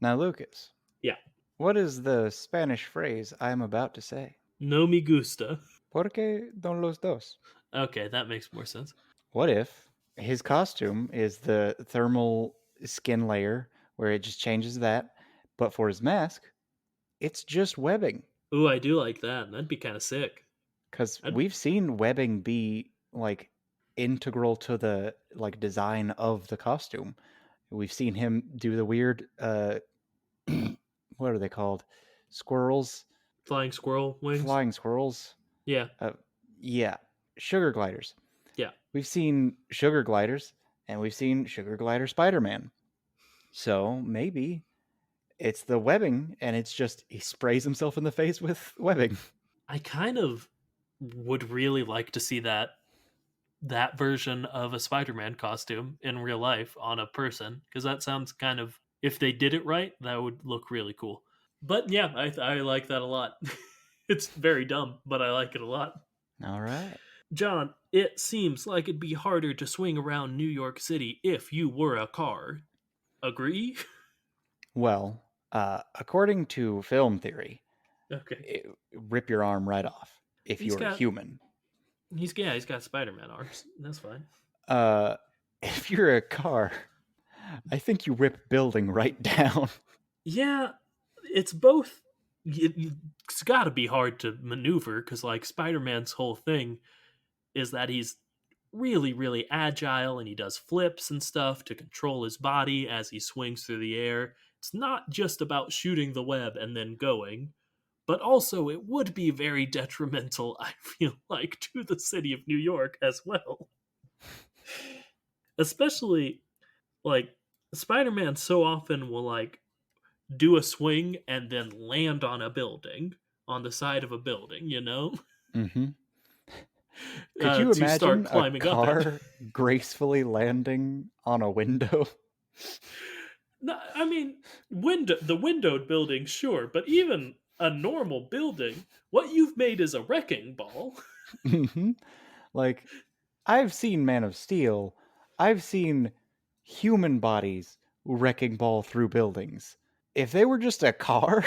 Now, Lucas, Yeah, what is the Spanish phrase I am about to say? no me gusta. ¿Por qué don los dos? Okay, that makes more sense. What if his costume is the thermal skin layer where it just changes that, but for his mask, it's just webbing? Ooh, I do like that. That'd be kind of sick. Because I'd, we've seen webbing be like integral to the like design of the costume. We've seen him do the weird what are they called? Squirrels, flying squirrel wings. flying squirrels. Yeah, Uh, yeah, sugar gliders. yeah. We've seen sugar gliders, and we've seen sugar glider Spider-Man. So maybe it's the webbing, and it's just he sprays himself in the face with webbing. I kind of would really like to see that version of a Spider-Man costume in real life on a person because that sounds kind of if they did it right, that would look really cool. But yeah, I like that a lot. It's very dumb, but I like it a lot. All right. John, it seems like it'd be harder to swing around New York City if you were a car. Agree? Well, according to film theory, Okay. rip your arm right off if He's you're a got human. he's got Spider-Man arms. That's fine. Uh, if you're a car, I think you rip building right down. Yeah, it's both. It's got to be hard to maneuver because, like, Spider Man's whole thing is that he's really, really agile, and he does flips and stuff to control his body as he swings through the air. It's not just about shooting the web and then going, but also it would be very detrimental, I feel like, to the city of New York as well. Especially, like, Spider Man so often will, like, do a swing and then land on a building, on the side of a building, Mm-hmm. Could you to start imagine a climbing up it. car gracefully landing on a window? No, I mean, the windowed building, sure, but even a normal building, what you've made is a wrecking ball. Hmm. Like, I've seen Man of Steel. I've seen human bodies wrecking ball through buildings. If they were just a car,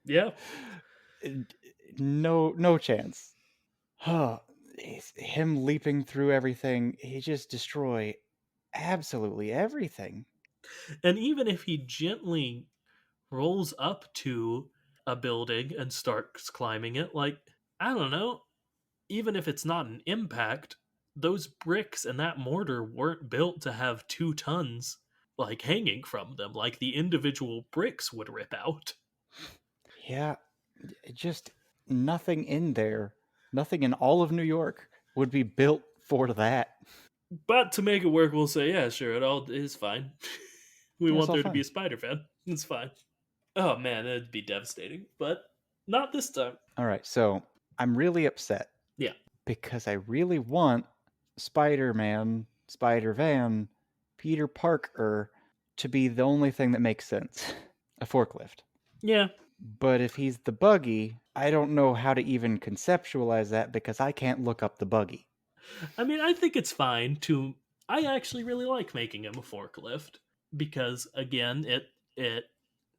Yeah, no chance. Huh. Him leaping through everything, he just destroy absolutely everything. and even if he gently rolls up to a building and starts climbing it, like, I don't know, even if it's not an impact, those bricks and that mortar weren't built to have 2 tons like hanging from them. Like the individual bricks would rip out. Yeah, just nothing in there, nothing in all of New York would be built for that. But to make it work, we'll say, yeah, sure, it all is fine. We Yeah, it's want all there to be fine. a Spider fan. It's fine. Oh man, that'd be devastating. But not this time. All right, so I'm really upset Yeah. because I really want Spider Man, Spider Van, Peter Parker to be the only thing that makes sense, a forklift. Yeah. But if he's the buggy, I don't know how to even conceptualize that because I can't look up the buggy. I mean, I think it's fine to. I actually really like making him a forklift because, again, it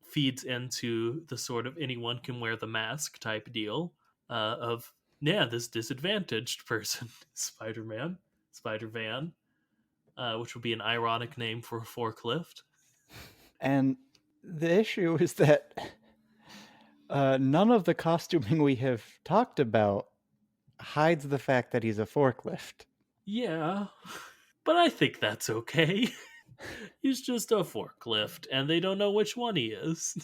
feeds into the sort of anyone can wear the mask type deal of, yeah, this disadvantaged person, Spider Man, Spider Van, which would be an ironic name for a forklift. And the issue is that none of the costuming we have talked about hides the fact that he's a forklift. Yeah, but I think that's okay. He's just a forklift, and they don't know which one he is.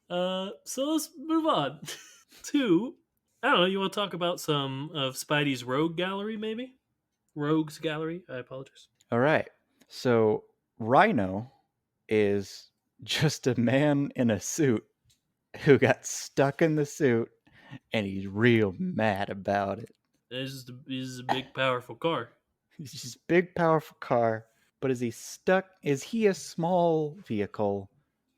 So let's move on to, I don't know. You want to talk about some of Spidey's rogue gallery, maybe? Rogues gallery. I apologize. All right. So Rhino is just a man in a suit who got stuck in the suit and he's real mad about it. He's a big, powerful car. He's just a big, powerful car, but is he stuck? Is he a small vehicle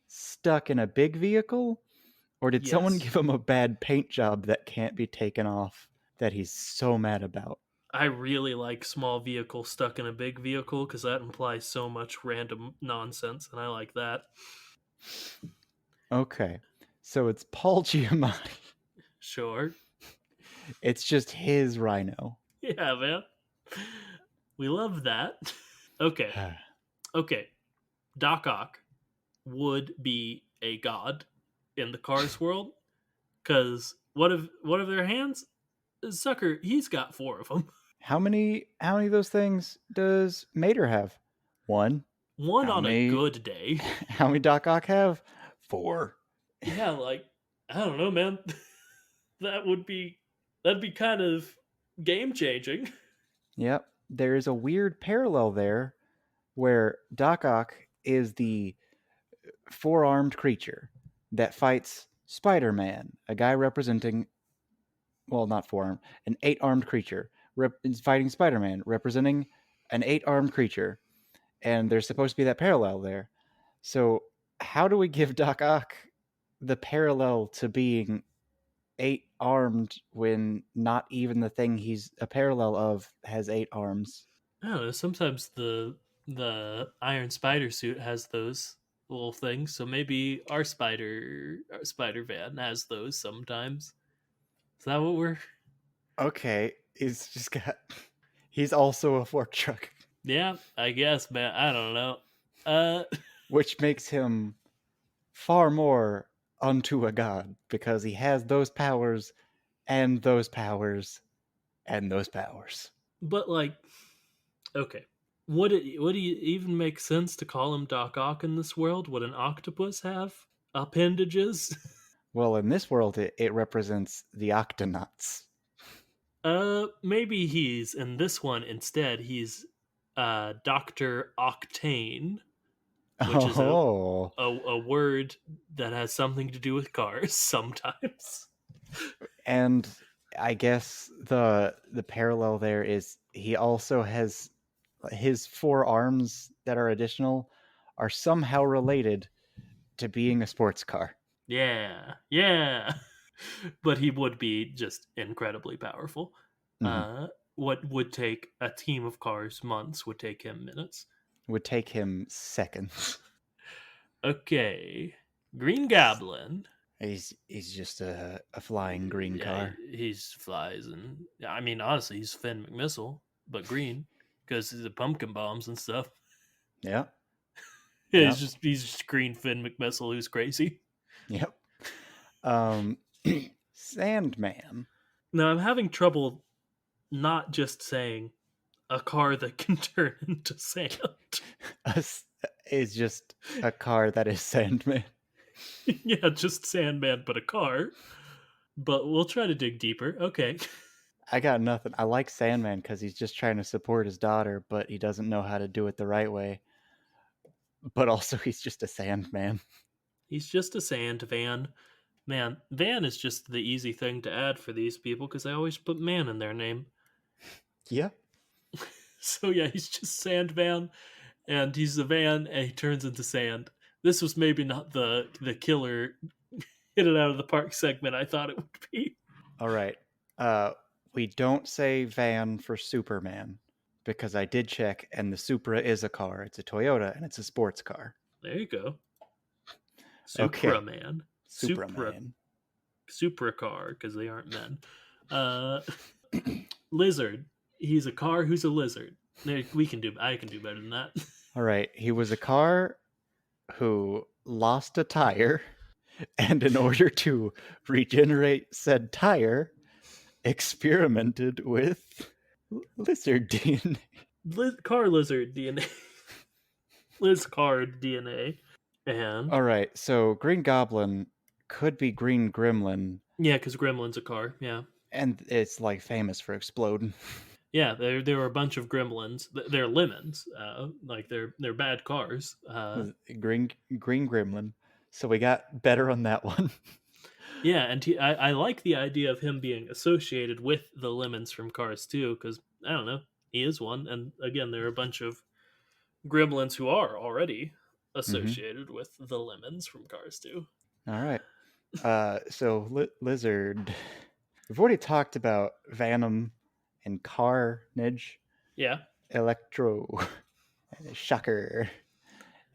stuck in a big vehicle? Or did someone Yes, give him a bad paint job that can't be taken off that he's so mad about? I really like small vehicle stuck in a big vehicle because that implies so much random nonsense, and I like that. Okay. So it's Paul Giamatti. Sure. It's just his Rhino. Yeah, man. We love that. Okay. Okay. Doc Ock would be a god in the Cars world because what of their hands? Sucker, he's got 4 of them. How many of those things does Mater have? One. One How on a many good day. how many Doc Ock have? Four. Yeah, like, I don't know, man. that would be that'd be kind of game changing. Yep. There is a weird parallel there where Doc Ock is the four-armed creature that fights Spider-Man, a guy representing, well, not four-armed, an eight-armed creature is fighting Spider-Man, representing an eight-armed creature, and there's supposed to be that parallel there. So how do we give Doc Ock the parallel to being eight armed when not even the thing he's a parallel of has eight arms? I don't know. Sometimes the Iron Spider suit has those little things, so maybe our Spider Van has those sometimes. Is that what we're? Okay, he's just got. He's also a fork truck, Yeah, I guess, man. I don't know. Uh, which makes him far more unto a god because he has those powers and those powers and those powers. But like, okay, would it even make sense to call him Doc Ock in this world? Would an octopus have appendages? Well, in this world, it represents the Octonauts. Maybe he's in this one instead. He's Doctor Octane, which is Oh, a word that has something to do with cars sometimes. and I guess the parallel there is he also has his four arms that are additional are somehow related to being a sports car. Yeah, yeah. But he would be just incredibly powerful. Hmm. What would take a team of cars months would take him minutes. Would take him seconds. Okay, Green Goblin. He's just a flying green Yeah, car. he's flies, and I mean, honestly, he's Finn McMissile, but green because the pumpkin bombs and stuff. Yep. Yeah, Yep. he's just green Finn McMissile who's crazy. Yep. Um, Sandman. Now I'm having trouble not just saying a car that can turn into sand. Is just a car that is Sandman. Yeah, just Sandman, but a car. But we'll try to dig deeper. Okay. I got nothing. I like Sandman because he's just trying to support his daughter, but he doesn't know how to do it the right way. But also, he's just a Sandman. He's just a sand van. Man, van is just the easy thing to add for these people because I always put man in their name. Yeah. So yeah, he's just sand van, and he's the van, and he turns into sand. This was maybe not the killer hit it out of the park segment I thought it would be. All right. Uh, we don't say van for Superman because I did check, and the Supra is a car. It's a Toyota, and it's a sports car. There you go. Okay. Supraman. Supra Supraman. Supracar, because they aren't men. Uh Lizard. He's a car who's a lizard. I can do better than that. All right. He was a car who lost a tire, and in order to regenerate said tire, experimented with lizard DNA. Car lizard DNA. Liz card DNA. And All right, so Green Goblin could be Green Gremlin, yeah, because Gremlin's a car. Yeah. and it's like famous for exploding. Yeah, there were a bunch of gremlins. They're lemons, like they're bad cars. Green Gremlin. So we got better on that one. Yeah, and I like the idea of him being associated with the lemons from Cars too, because I don't know, he is one, and again, there are a bunch of gremlins who are already Hmm. associated with the lemons from Cars too. All right. So Lizard. We've already talked about Venom and Carnage, Yeah, Electro, Shocker,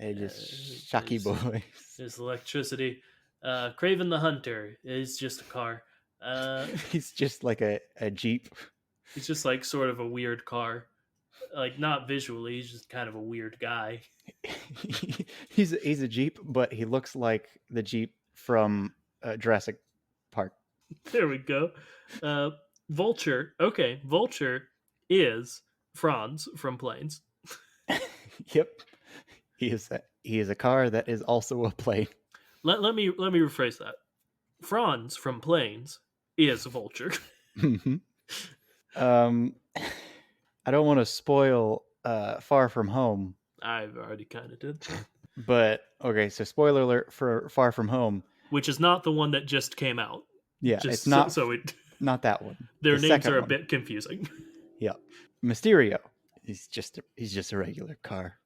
and just Shocky there's boys. there's electricity. Craven the Hunter is just a car. Uh, He's just like a Jeep. he's just like sort of a weird car. Like not visually, he's just kind of a weird guy. He's a Jeep, but he looks like the Jeep from Jurassic Park. There we go. Uh, Vulture. Okay, Vulture is Franz from Planes. Yep, he is a car that is also a plane. Let me rephrase that. Franz from Planes is Vulture. Mhm. um, I don't want to spoil Far From Home, I've already kind of did, but okay. So spoiler alert for Far From Home. which is not the one that just came out. Yeah, it's Just not so it, not that one. their The names second are a one. bit confusing, Yeah, Mysterio. He's just a regular car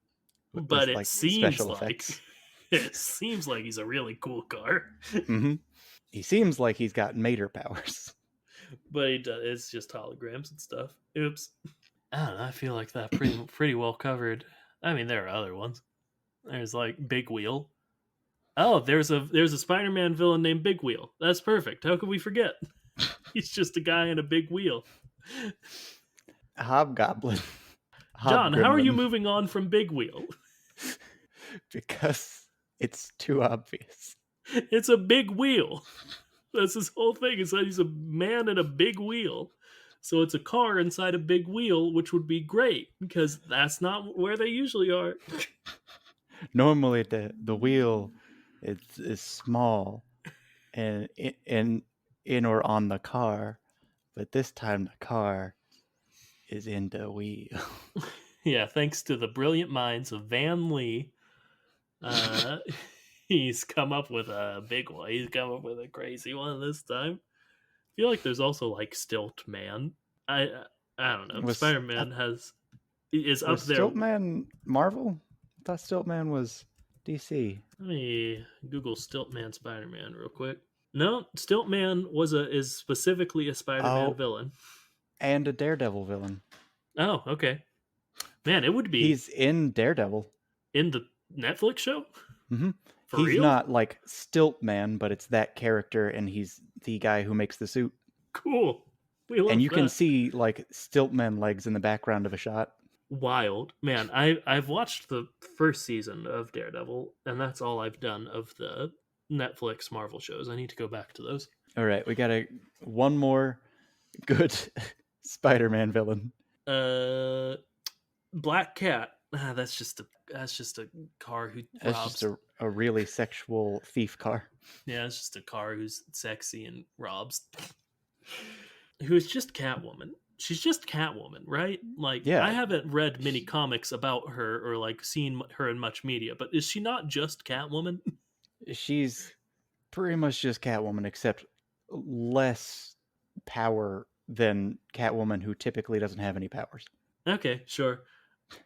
but with it like seems special like effects. he's a really cool car. Hmm. He seems like he's got mater powers. But he does, it's just holograms and stuff. Oops. I don't know. I feel like that pretty well covered. I mean, there are other ones. There's like Big Wheel. Oh, there's a Spider-Man villain named Big Wheel. That's perfect. How could we forget? He's just a guy in a big wheel. Hobgoblin. John, how are you Hobgremlin. moving on from Big Wheel? Because it's too obvious. It's a big wheel. That's his whole thing. Is that he's a man in a big wheel. So it's a car inside a big wheel, which would be great because that's not where they usually are. Normally, the wheel is small and in or on the car, but this time the car is in the wheel. Yeah, thanks to the brilliant minds of Van Lee, uh, he's come up with a big one. He's come up with a crazy one this time. I feel like there's also like Stilt Man. I I don't know. Was Spider Man is was up there. Stiltman Marvel? I thought Stiltman was DC. Let me Google Stiltman Spider Man real quick. No, Stiltman is specifically a Spider Man Oh, villain. and a Daredevil villain. Oh, okay. Man, it would be He's in Daredevil. in the Netflix show Mm-hmm. for He's real. not like Stiltman, but it's that character, and he's the guy who makes the suit. Cool. We And love you can that. see like Stiltman legs in the background of a shot. Wild man. I've watched the first season of Daredevil, and that's all I've done of the Netflix Marvel shows. I need to go back to those. All right, we got one more good Spider-Man villain. Black Cat. That's just a car who That's just robs. a really sexual thief car. Yeah, it's just a car who's sexy and robs. Who's just Catwoman. She's just Catwoman, right? Like I Yeah, haven't read many comics about her or like seen her in much media, but is she not just Catwoman? she's pretty much just Catwoman, except less power than Catwoman, who typically doesn't have any powers. Okay, sure.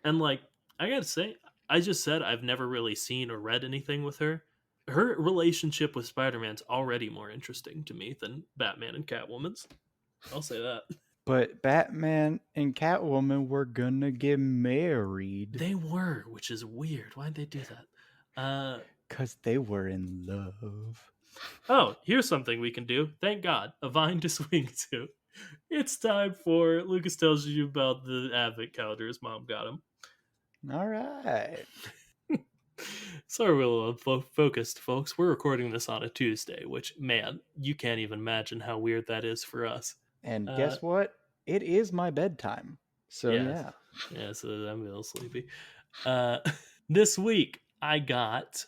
And like I gotta say, I just said I've never really seen or read anything with her. Her relationship with Spider-Man's already more interesting to me than Batman and Catwoman's. I'll say that. But Batman and Catwoman were gonna get married They were, which is weird. Why'd they do that? because they were in love. Oh, here's something we can do. Thank God. A vine to swing to. It's time for Lucas tells you about the advent calendar his mom got him. All right. Sorry, we're a little focused, folks. We're recording this on a Tuesday, which, man, you can't even imagine how weird that is for us. And Uh, guess what? It is my bedtime. So yeah, yeah. yeah. So I'm a little sleepy. Uh, this week I got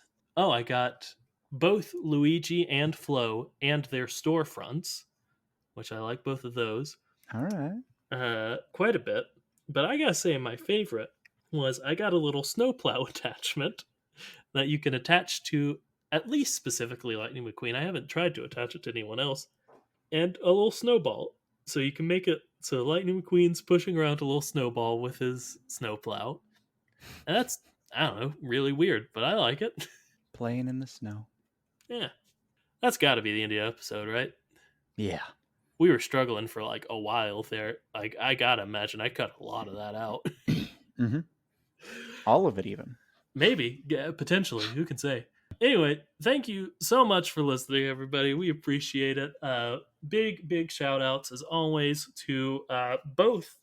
both Luigi and Flo and their storefronts, which I like both of those All right. quite a bit. But I gotta say, my favorite was I got a little snowplow attachment that you can attach to at least specifically Lightning McQueen. I haven't tried to attach it to anyone else. And a little snowball. So you can make it so Lightning McQueen's pushing around a little snowball with his snowplow. And that's, I don't know, really weird, but I like it. Playing in the snow. Yeah. That's got to be the India episode, right? Yeah. We were struggling for like a while there. Like, I gotta imagine I cut a lot of that out. Mm-hmm. All of it, even. Maybe, yeah, potentially. Who can say? Anyway, thank you so much for listening, everybody. We appreciate it. Big shout outs, as always, to both.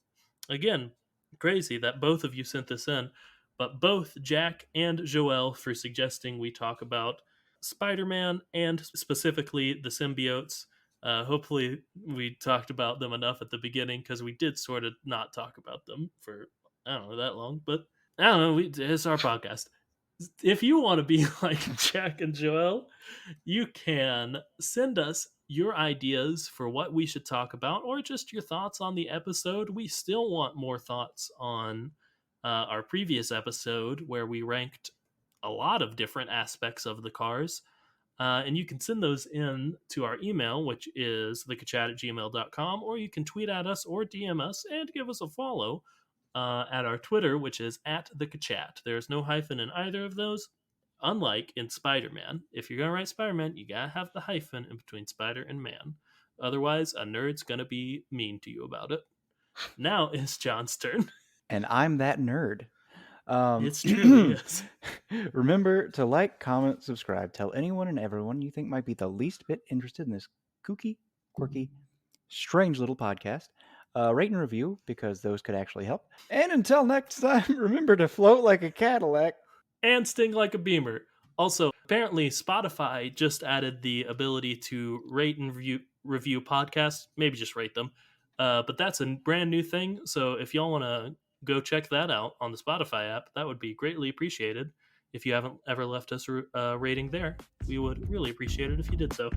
Again, crazy that both of you sent this in, but both Jack and Joel for suggesting we talk about Spider Man and specifically the symbiotes. Hopefully, we talked about them enough at the beginning because we did sort of not talk about them for, I don't know, that long, but I don't know. It's our podcast. If you want to be like Jack and Joel, you can send us your ideas for what we should talk about or just your thoughts on the episode. We still want more thoughts on our previous episode where we ranked a lot of different aspects of the cars. And you can send those in to our email, which is thekachat@gmail.com, or you can tweet at us or DM us and give us a follow at our Twitter, which is at @thekachat. There's no hyphen in either of those. Unlike in Spider-Man, if you're gonna write Spider-Man, you gotta have the hyphen in between Spider and Man. Otherwise, a nerd's gonna be mean to you about it. Now it's John's turn. And I'm that nerd. It's truly is. Remember to like, comment, subscribe. Tell anyone and everyone you think might be the least bit interested in this kooky, quirky, strange little podcast. Rate and review, because those could actually help. And until next time, remember to float like a Cadillac. And sting like a beamer. Also, apparently Spotify just added the ability to rate and review podcasts. Maybe just rate them. But that's a brand new thing. So if y'all want to go check that out on the Spotify app, that would be greatly appreciated. If you haven't ever left us a rating there, we would really appreciate it if you did so.